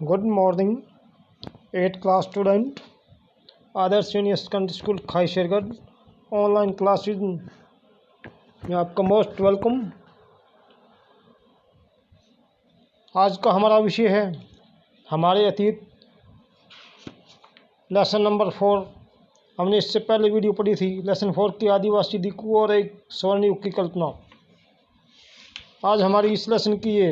Good morning 8th class student. Adarsh senior secondary school Khaishergarh online classes में आपका most welcome. आज का हमारा विषय है हमारे अतीत, लेसन नंबर 4। हमने इससे पहले वीडियो पढ़ी थी लेसन 4 की आदिवासी दिक्कू और एक स्वर्ण युग की कल्पना। आज हमारी इस लेसन की ये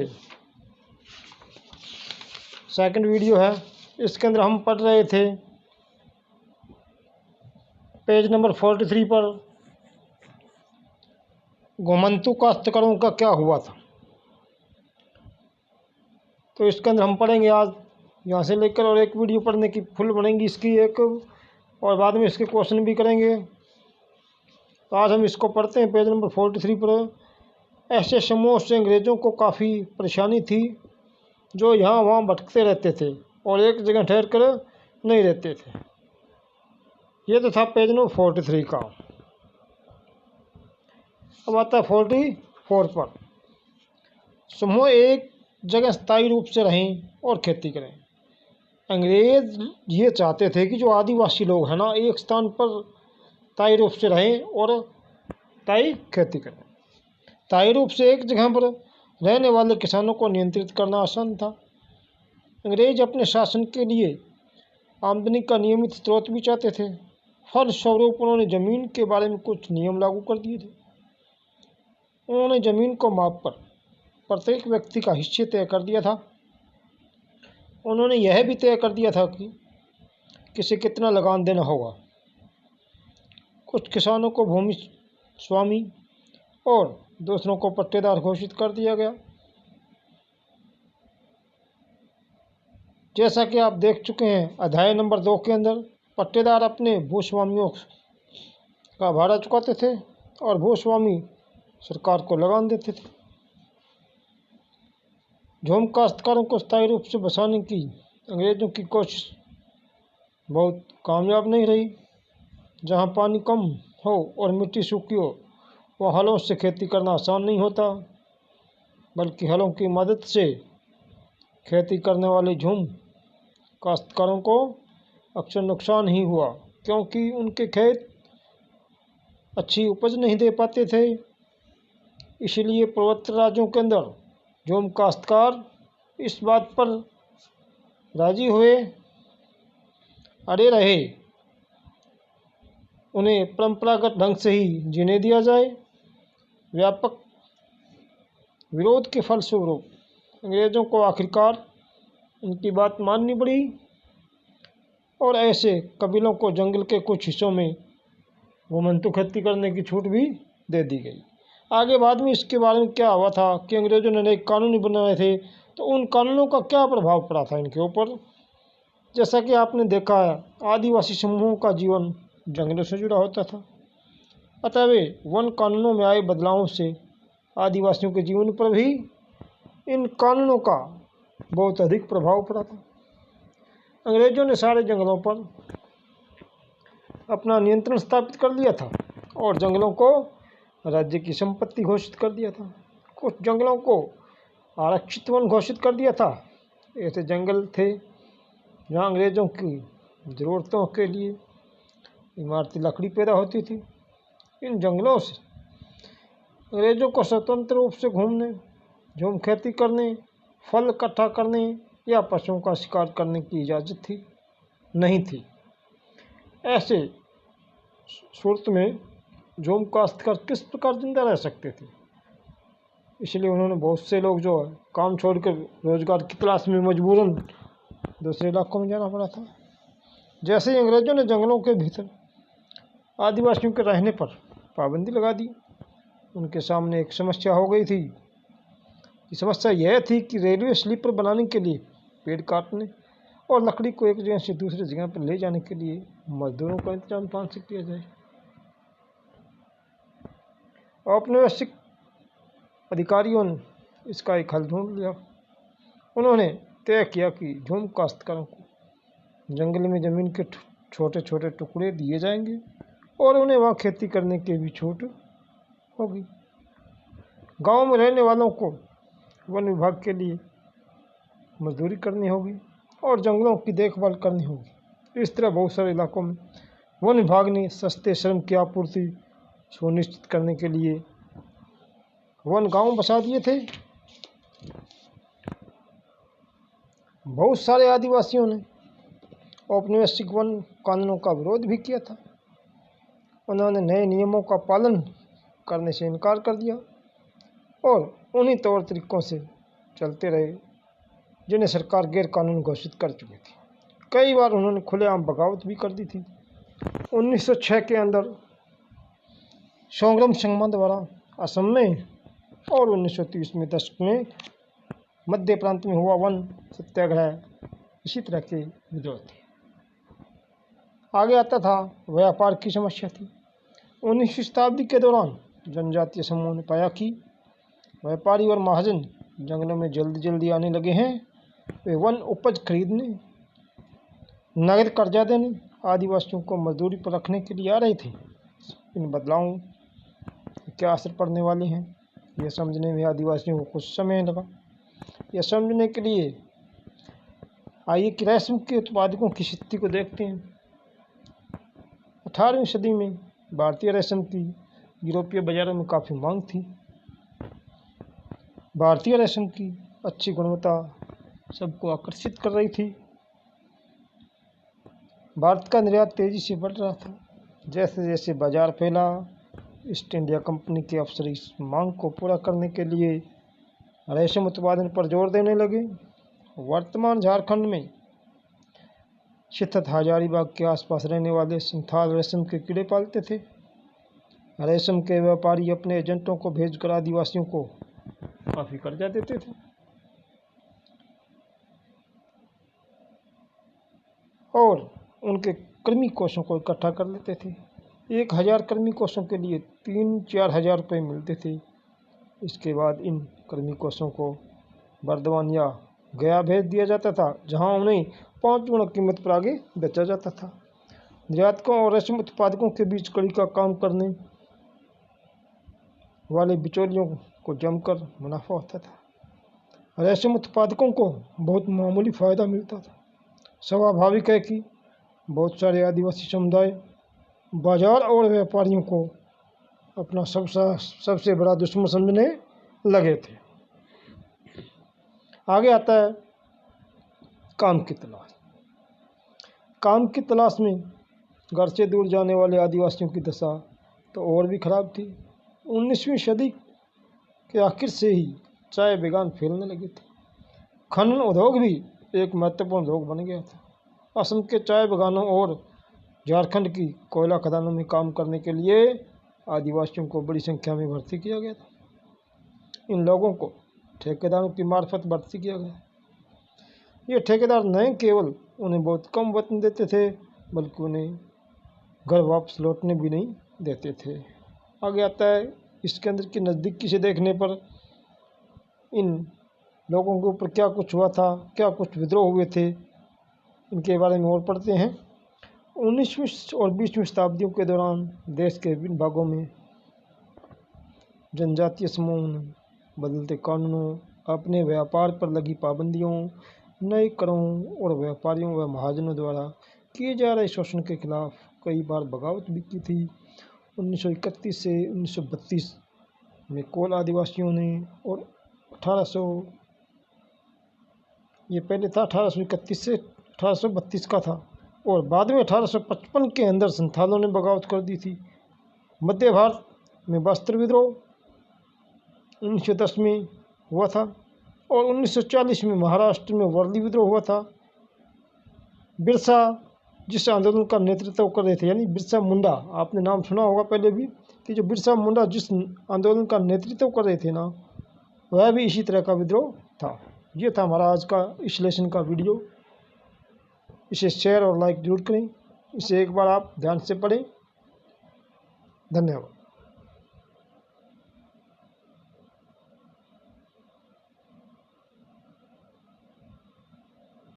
सेकंड वीडियो है। इसके अंदर हम पढ़ रहे थे पेज नंबर 43 पर घुमंतु काश्तकारों का क्या हुआ था। तो इसके अंदर हम पढ़ेंगे आज यहाँ से लेकर, और एक वीडियो पढ़ने की फुल बनेंगी इसकी एक, और बाद में इसके क्वेश्चन भी करेंगे। तो आज हम इसको पढ़ते हैं पेज नंबर 43 पर। ऐसे समूह से अंग्रेज़ों को काफ़ी परेशानी थी जो यहाँ वहाँ भटकते रहते थे और एक जगह ठहर कर नहीं रहते थे। ये तो था पेज नंबर 43 का। अब आता है 44 पर। समूह एक जगह स्थायी रूप से रहें और खेती करें। अंग्रेज ये चाहते थे कि जो आदिवासी लोग हैं ना, एक स्थान पर स्थायी रूप से रहें और स्थायी खेती करें। स्थायी रूप से एक जगह पर रहने वाले किसानों को नियंत्रित करना आसान था। अंग्रेज अपने शासन के लिए आमदनी का नियमित स्रोत भी चाहते थे। फलस्वरूप उन्होंने जमीन के बारे में कुछ नियम लागू कर दिए थे। उन्होंने जमीन को माप कर प्रत्येक व्यक्ति का हिस्से तय कर दिया था। उन्होंने यह भी तय कर दिया था कि किसे कितना लगान देना होगा। कुछ किसानों को भूमि स्वामी और दूसरों को पट्टेदार घोषित कर दिया गया। जैसा कि आप देख चुके हैं अध्याय नंबर 2 के अंदर, पट्टेदार अपने भूस्वामियों का भाड़ा चुकाते थे और भूस्वामी सरकार को लगान देते थे। झूम काश्तकारों को स्थायी रूप से बसाने की अंग्रेज़ों की कोशिश बहुत कामयाब नहीं रही। जहाँ पानी कम हो और मिट्टी सूखी हो, वह हलों से खेती करना आसान नहीं होता, बल्कि हलों की मदद से खेती करने वाले झूम काश्तकारों को अक्सर नुकसान ही हुआ, क्योंकि उनके खेत अच्छी उपज नहीं दे पाते थे। इसलिए पूर्वोत्तर राज्यों के अंदर झूम काश्तकार इस बात पर राजी हुए, अड़े रहे, उन्हें परंपरागत ढंग से ही जीने दिया जाए। व्यापक विरोध के फलस्वरूप अंग्रेज़ों को आखिरकार उनकी बात माननी पड़ी और ऐसे कबीलों को जंगल के कुछ हिस्सों में घुमंतु खेती करने की छूट भी दे दी गई। आगे बाद में इसके बारे में क्या हुआ था कि अंग्रेज़ों ने नए कानून बनाए थे, तो उन कानूनों का क्या प्रभाव पड़ा था इनके ऊपर। जैसा कि आपने देखा है, आदिवासी समूहों का जीवन जंगलों से जुड़ा होता था, अतः वे वन कानूनों में आए बदलावों से आदिवासियों के जीवन पर भी इन कानूनों का बहुत अधिक प्रभाव पड़ा था। अंग्रेज़ों ने सारे जंगलों पर अपना नियंत्रण स्थापित कर लिया था और जंगलों को राज्य की संपत्ति घोषित कर दिया था। कुछ जंगलों को आरक्षित वन घोषित कर दिया था। ऐसे जंगल थे जहाँ अंग्रेज़ों की ज़रूरतों के लिए इमारती लकड़ी पैदा होती थी। इन जंगलों से अंग्रेज़ों को स्वतंत्र रूप से घूमने, झूम खेती करने, फल इकट्ठा करने या पशुओं का शिकार करने की इजाज़त नहीं थी। ऐसे सूरत में झूम काश्तकार किस प्रकार जिंदा रह सकते थे। इसलिए उन्होंने बहुत से लोग जो है काम छोड़कर रोजगार की तलाश में मजबूरन दूसरे इलाकों में जाना पड़ा था। जैसे ही अंग्रेज़ों ने जंगलों के भीतर आदिवासियों के रहने पर पाबंदी लगा दी, उनके सामने एक समस्या हो गई थी। समस्या यह थी कि रेलवे स्लीपर बनाने के लिए पेड़ काटने और लकड़ी को एक जगह से दूसरी जगह पर ले जाने के लिए मजदूरों का इंतजाम कहाँ से किया जाए। औपनिवेशिक अधिकारियों ने इसका एक हल ढूंढ लिया। उन्होंने तय किया कि झूम काश्तकारों को जंगल में ज़मीन के छोटे छोटे टुकड़े दिए जाएंगे और उन्हें वहाँ खेती करने की भी छूट होगी। गांव में रहने वालों को वन विभाग के लिए मजदूरी करनी होगी और जंगलों की देखभाल करनी होगी। इस तरह बहुत सारे इलाकों में वन विभाग ने सस्ते श्रम की आपूर्ति सुनिश्चित करने के लिए वन गांव बसा दिए थे। बहुत सारे आदिवासियों ने औपनिवेशिक वन कानूनों का विरोध भी किया था। उन्होंने नए नियमों का पालन करने से इनकार कर दिया और उन्हीं तौर तरीकों से चलते रहे जिन्हें सरकार गैर कानूनी घोषित कर चुकी थी। कई बार उन्होंने खुलेआम बगावत भी कर दी थी। 1906 के अंदर सोंगरम संगमा द्वारा असम में और 1930 में दशक में मध्य प्रांत में हुआ वन सत्याग्रह इसी तरह के विद्रोह थे। आगे आता था व्यापार की समस्या थी। 19वीं शताब्दी के दौरान जनजातीय समूहों ने पाया कि व्यापारी और महाजन जंगलों में जल्दी जल्दी आने लगे हैं। वे वन उपज खरीदने, नगद कर्जा देने, आदिवासियों को मजदूरी पर रखने के लिए आ रहे थे। इन बदलावों क्या असर पड़ने वाले हैं, यह समझने में आदिवासियों को कुछ समय लगा। यह समझने के लिए आइए कि रेशम के उत्पादकों की स्थिति को देखते हैं। 18वीं सदी में भारतीय रेशम की यूरोपीय बाजारों में काफ़ी मांग थी। भारतीय रेशम की अच्छी गुणवत्ता सबको आकर्षित कर रही थी। भारत का निर्यात तेजी से बढ़ रहा था। जैसे जैसे बाजार फैला, ईस्ट इंडिया कंपनी के अफसर इस मांग को पूरा करने के लिए रेशम उत्पादन पर जोर देने लगे। वर्तमान झारखंड में स्थित हजारीबाग के आसपास रहने वाले संथाल रेशम के कीड़े पालते थे। रेशम के व्यापारी अपने एजेंटों को भेजकर आदिवासियों को काफ़ी कर्जा देते थे और उनके कर्मी कोषों को इकट्ठा कर लेते थे। 1000 कर्मी कोषों के लिए 3-4 हज़ार रुपये मिलते थे। इसके बाद इन कर्मी कोषों को बर्दवान या गया भेज दिया जाता था, जहां उन्हें 5 गुना कीमत पर आगे बेचा जाता था। निर्यातकों और रेशम उत्पादकों के बीच कड़ी का काम करने वाले बिचौलियों को जमकर मुनाफा होता था। रेशम उत्पादकों को बहुत मामूली फ़ायदा मिलता था। स्वाभाविक है कि बहुत सारे आदिवासी समुदाय बाजार और व्यापारियों को अपना सबसे बड़ा दुश्मन समझने लगे थे। आगे आता है काम की तलाश। काम की तलाश में घर से दूर जाने वाले आदिवासियों की दशा तो और भी खराब थी। 19वीं सदी के आखिर से ही चाय बागान फैलने लगे थे। खनन उद्योग भी एक महत्वपूर्ण उद्योग बन गया था। असम के चाय बागानों और झारखंड की कोयला खदानों में काम करने के लिए आदिवासियों को बड़ी संख्या में भर्ती किया गया था। इन लोगों को ठेकेदारों की मार्फत भर्ती किया गया। ये ठेकेदार न केवल उन्हें बहुत कम वेतन देते थे, बल्कि उन्हें घर वापस लौटने भी नहीं देते थे। आगे आता है इसके अंदर की नज़दीकी से देखने पर इन लोगों के ऊपर क्या कुछ हुआ था, क्या कुछ विद्रोह हुए थे, इनके बारे में और पढ़ते हैं। 19वीं और 20वीं शताब्दियों के दौरान देश के विभिन्न भागों में जनजातीय समूहों ने बदलते कानूनों, अपने व्यापार पर लगी पाबंदियों, नए करों और व्यापारियों व महाजनों द्वारा किए जा रहे शोषण के खिलाफ कई बार बगावत भी की थी। 1931 से 1932 में कोल आदिवासियों ने और 1800 ये पहले था 1831 से 1832 का था और बाद में 1855 के अंदर संथालों ने बगावत कर दी थी। मध्य भारत में वस्त्र विद्रोह 1910 में हुआ था और 1940 में महाराष्ट्र में वर्ली विद्रोह हुआ था। बिरसा जिस आंदोलन का नेतृत्व कर रहे थे, यानी बिरसा मुंडा, आपने नाम सुना होगा पहले भी कि जो बिरसा मुंडा जिस आंदोलन का नेतृत्व कर रहे थे ना, वह भी इसी तरह का विद्रोह था। ये था हमारा आज का विश्लेषण का वीडियो। इसे शेयर और लाइक जरूर करें। इसे एक बार आप ध्यान से पढ़ें। धन्यवाद।